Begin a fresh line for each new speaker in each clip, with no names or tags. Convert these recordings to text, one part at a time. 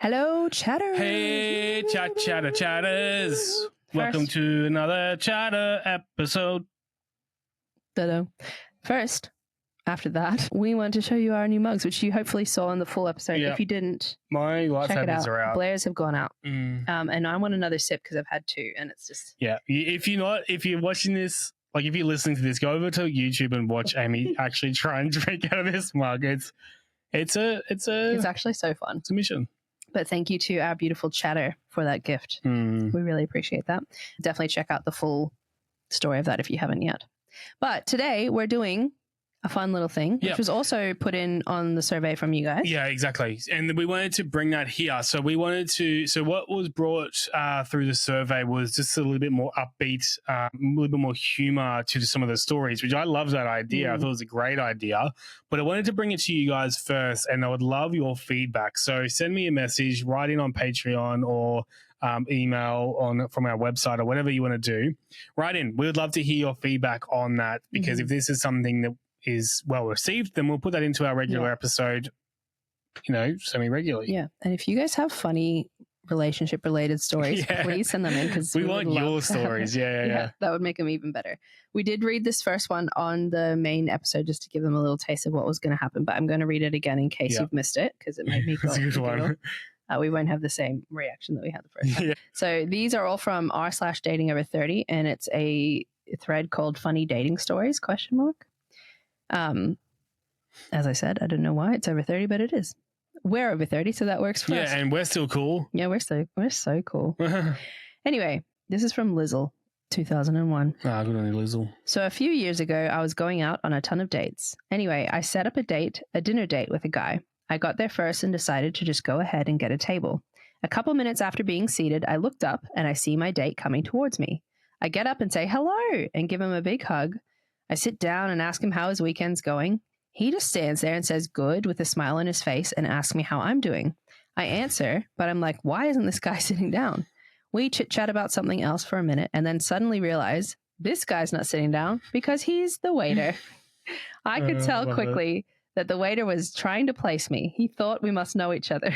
Hello, chatters.
Hey, chatters. Welcome to another chatter episode.
First, after that, we want to show you our new mugs, which you hopefully saw in the full episode.
Yep.
If you didn't,
My
check it
lifesavers
out.
are out.
Blair's have gone out. And I want another sip because I've had two, and it's just...
Yeah. If you're watching this, like if you're listening to this, go over to YouTube and watch Amy actually try and drink out of this mug. It's
actually so fun.
It's a mission.
But thank you to our beautiful chatter for that gift. We really appreciate that. Definitely check out the full story of that if you haven't yet. But today we're doing a fun little thing, which was also put in on the survey from you guys.
Yeah, exactly. And we wanted to bring that here. So what was brought through the survey was just a little bit more upbeat, a little bit more humor to some of the stories, which I love that idea. I thought it was a great idea, but I wanted to bring it to you guys first, and I would love your feedback. So send me a message, write in on Patreon or email from our website or whatever you want to do. Write in. We would love to hear your feedback on that, because if this is something that is well received, then we'll put that into our regular episode, semi-regularly.
Yeah. And if you guys have funny relationship related stories, please send them in, because
we want your stories. Yeah.
That would make them even better. We did read this first one on the main episode just to give them a little taste of what was going to happen, but I'm going to read it again in case you've missed it, because it made me go.
It's a good one.
We won't have the same reaction that we had the first time. So these are all from r/dating over 30, and it's a thread called Funny Dating Stories ? As I said, I don't know why it's over 30, but it is. We're over 30, so that works for us.
Yeah, and we're still cool.
Yeah, we're so cool. Anyway, this is from Lizzle, 2001.
Good on you, Lizzle.
So a few years ago, I was going out on a ton of dates. Anyway, I set up a dinner date with a guy. I got there first and decided to just go ahead and get a table. A couple minutes after being seated, I looked up and I see my date coming towards me. I get up and say hello and give him a big hug. I sit down and ask him how his weekend's going. He just stands there and says good with a smile on his face and asks me how I'm doing. I answer, but I'm like, why isn't this guy sitting down? We chit-chat about something else for a minute and then suddenly realize this guy's not sitting down because he's the waiter. I could tell quickly that the waiter was trying to place me. He thought we must know each other.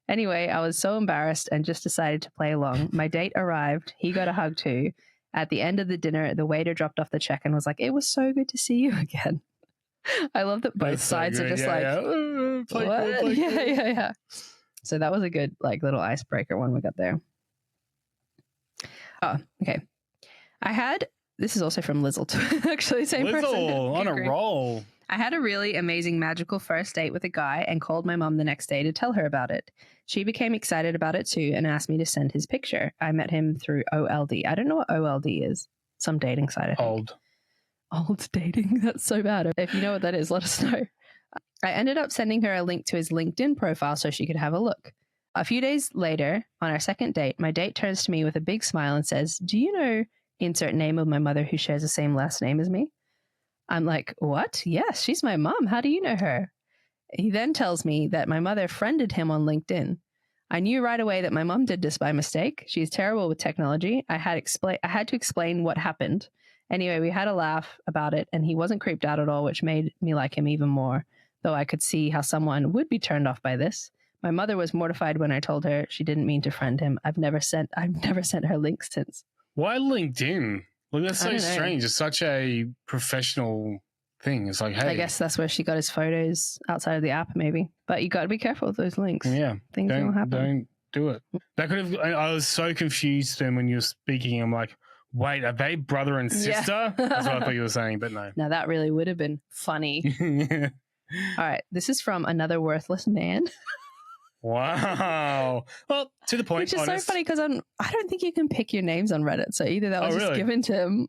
Anyway, I was so embarrassed and just decided to play along. My date arrived. He got a hug too. At the end of the dinner, the waiter dropped off the check and was like, it was so good to see you again. I love that both sides are just what? Yeah. So that was a good little icebreaker one we got there. Oh, okay. This is also from Lizzle, actually, same person.
Lizzle, on a roll.
I had a really amazing magical first date with a guy and called my mom the next day to tell her about it. She became excited about it too and asked me to send his picture. I met him through OLD. I don't know what OLD is. Some dating site, I think. Old dating? That's so bad. If you know what that is, let us know. I ended up sending her a link to his LinkedIn profile so she could have a look. A few days later, on our second date, my date turns to me with a big smile and says, do you know insert name of my mother who shares the same last name as me? I'm like, what? Yes, she's my mom. How do you know her? He then tells me that my mother friended him on LinkedIn. I knew right away that my mom did this by mistake. She's terrible with technology. I had to explain what happened. Anyway, we had a laugh about it, and he wasn't creeped out at all, which made me like him even more, though I could see how someone would be turned off by this. My mother was mortified when I told her she didn't mean to friend him. I've never sent her links since.
Why LinkedIn? Look, that's so strange. It's such a professional thing. It's like, hey.
I guess that's where she got his photos outside of the app, maybe. But you got to be careful with those links.
Yeah.
Things will happen.
Don't do it. That could have, I was so confused then when you were speaking. I'm like, wait, are they brother and sister? That's what I thought you were saying, but no.
Now that really would have been funny. All right. This is from Another Worthless Man.
Wow. Well, to the point.
Which is so funny because I don't think you can pick your names on Reddit. So either that was just given to him.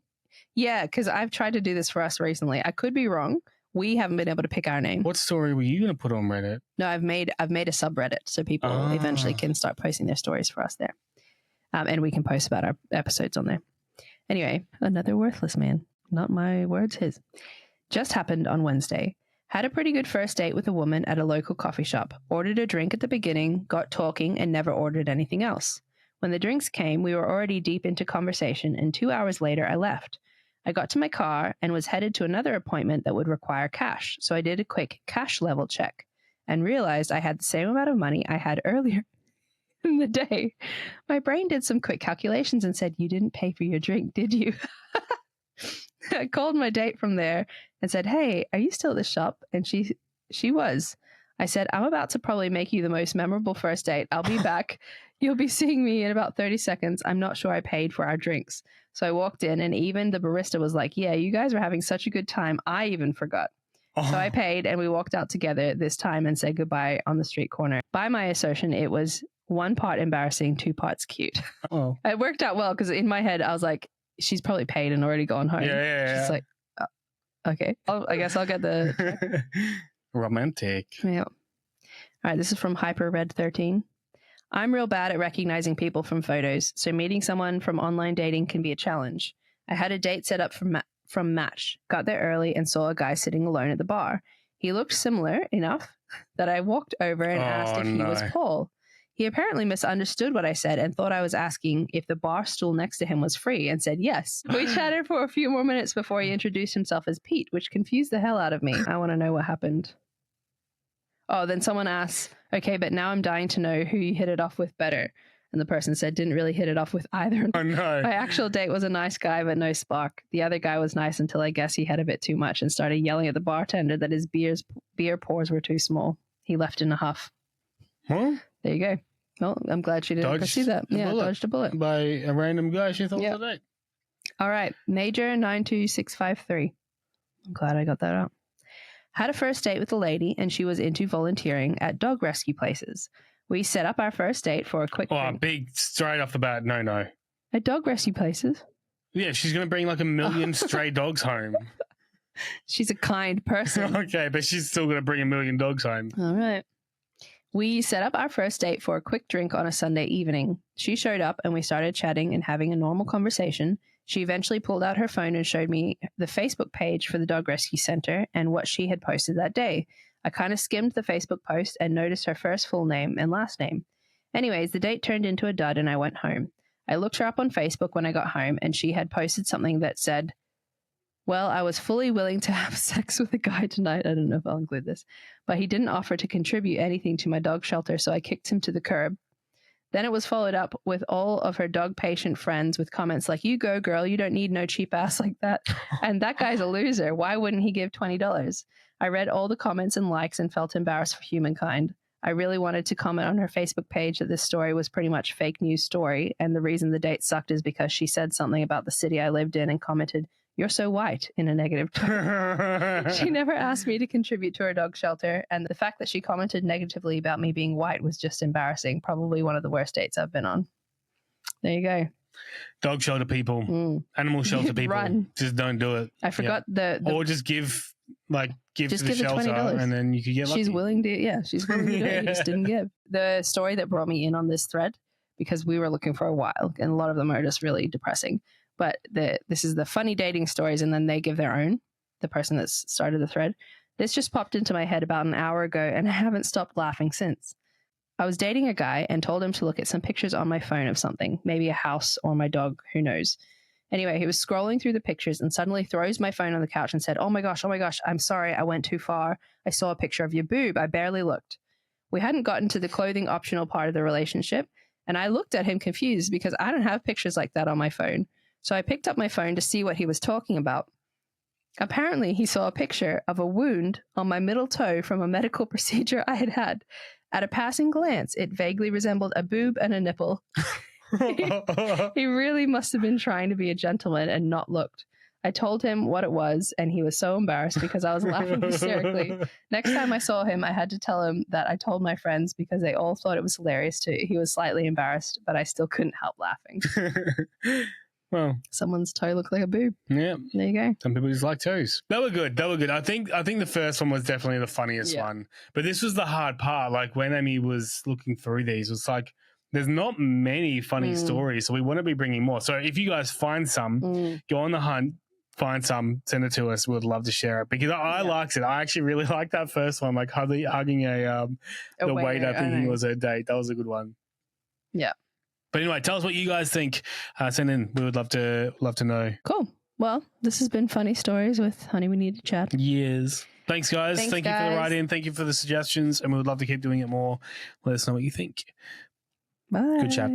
Yeah, because I've tried to do this for us recently. I could be wrong. We haven't been able to pick our name.
What story were you going to put on Reddit?
No, I've made a subreddit so people eventually can start posting their stories for us there. And we can post about our episodes on there. Anyway, Another Worthless Man. Not my words, his. Just happened on Wednesday. Had a pretty good first date with a woman at a local coffee shop. Ordered a drink at the beginning, got talking, and never ordered anything else. When the drinks came, we were already deep into conversation, and 2 hours later, I left. I got to my car and was headed to another appointment that would require cash, so I did a quick cash level check and realized I had the same amount of money I had earlier in the day. My brain did some quick calculations and said, "You didn't pay for your drink, did you?" I called my date from there and said, "Hey, are you still at the shop?" And she was. I said, "I'm about to probably make you the most memorable first date. I'll be back. You'll be seeing me in about 30 seconds. I'm not sure I paid for our drinks." So I walked in and even the barista was like, "Yeah, you guys were having such a good time. I even forgot." So I paid and we walked out together this time and said goodbye on the street corner. By my assertion, it was 1 part embarrassing, 2 parts cute.
Oh.
It worked out well because in my head, I was like, she's probably paid and already gone home.
Yeah.
She's like, okay, I guess I'll get the...
Romantic.
Yeah. All right, this is from HyperRed13. I'm real bad at recognizing people from photos, so meeting someone from online dating can be a challenge. I had a date set up from Match, got there early and saw a guy sitting alone at the bar. He looked similar enough that I walked over and asked if he was Paul. He apparently misunderstood what I said and thought I was asking if the bar stool next to him was free and said yes. We chatted for a few more minutes before he introduced himself as Pete, which confused the hell out of me. I want to know what happened. Oh, then someone asks, "Okay, but now I'm dying to know who you hit it off with better." And the person said, "Didn't really hit it off with either."
Oh, no.
My actual date was a nice guy, but no spark. The other guy was nice until I guess he had a bit too much and started yelling at the bartender that his beer pours were too small. He left in a huff.
Huh?
There you go. Well, I'm glad she didn't pursue that. Yeah, dodged a bullet.
By a random guy she thought was a date.
All right. Major 92653. I'm glad I got that out. Had a first date with a lady and she was into volunteering at dog rescue places. We set up our first date for a quick drink.
Big straight off the bat, no.
At dog rescue places?
Yeah, she's going to bring like 1 million stray dogs home.
She's a kind person.
Okay, but she's still going to bring 1 million dogs home.
All right. We set up our first date for a quick drink on a Sunday evening. She showed up and we started chatting and having a normal conversation. She eventually pulled out her phone and showed me the Facebook page for the dog rescue center and what she had posted that day. I kind of skimmed the Facebook post and noticed her first full name and last name. Anyways, the date turned into a dud and I went home. I looked her up on Facebook when I got home and she had posted something that said, "Well, I was fully willing to have sex with a guy tonight." I don't know if I'll include this, but he didn't offer to contribute anything to my dog shelter, so I kicked him to the curb. Then it was followed up with all of her dog patient friends with comments like, "You go, girl, you don't need no cheap ass like that. And that guy's a loser. Why wouldn't he give $20? I read all the comments and likes and felt embarrassed for humankind. I really wanted to comment on her Facebook page that this story was pretty much fake news story, and the reason the date sucked is because she said something about the city I lived in and commented, "You're so white," in a negative tone. She never asked me to contribute to her dog shelter, and the fact that she commented negatively about me being white was just embarrassing. Probably one of the worst dates I've been on. There you go.
Dog shelter people, animal shelter people,
Run.
Just don't do it.
I forgot
or just give to the shelter,
$20.
and then you could get lucky.
She's willing to do it. You just didn't give. The story that brought me in on this thread, because we were looking for a while, and a lot of them are just really depressing. But this is the funny dating stories, and then they give their own, the person that started the thread. This just popped into my head about an hour ago, and I haven't stopped laughing since. I was dating a guy and told him to look at some pictures on my phone of something, maybe a house or my dog, who knows. Anyway, he was scrolling through the pictures and suddenly throws my phone on the couch and said, oh my gosh, I'm sorry, I went too far. I saw a picture of your boob. I barely looked." We hadn't gotten to the clothing optional part of the relationship, and I looked at him confused because I don't have pictures like that on my phone. So I picked up my phone to see what he was talking about. Apparently, he saw a picture of a wound on my middle toe from a medical procedure I had had. At a passing glance, it vaguely resembled a boob and a nipple. He really must have been trying to be a gentleman and not looked. I told him what it was, and he was so embarrassed because I was laughing hysterically. Next time I saw him, I had to tell him that I told my friends because they all thought it was hilarious too. He was slightly embarrassed, but I still couldn't help laughing.
Well,
someone's toe looked like a boob.
Yeah.
There you go.
Some people just like toes. They were good. I think the first one was definitely the funniest one. But this was the hard part. Like when Amy was looking through these, it was like there's not many funny stories. So we want to be bringing more. So if you guys find some, go on the hunt, find some, send it to us. We'd love to share it because I liked it. I actually really liked that first one, like hugging the waiter thinking it was her date. That was a good one.
Yeah.
But anyway, tell us what you guys think. Send in. We would love to know.
Cool. Well, this has been Funny Stories with Honey, We Need to Chat.
Yes. Thanks, guys. Thank you for the write-in. Thank you for the suggestions, and we would love to keep doing it more. Let us know what you think.
Bye.
Good chat.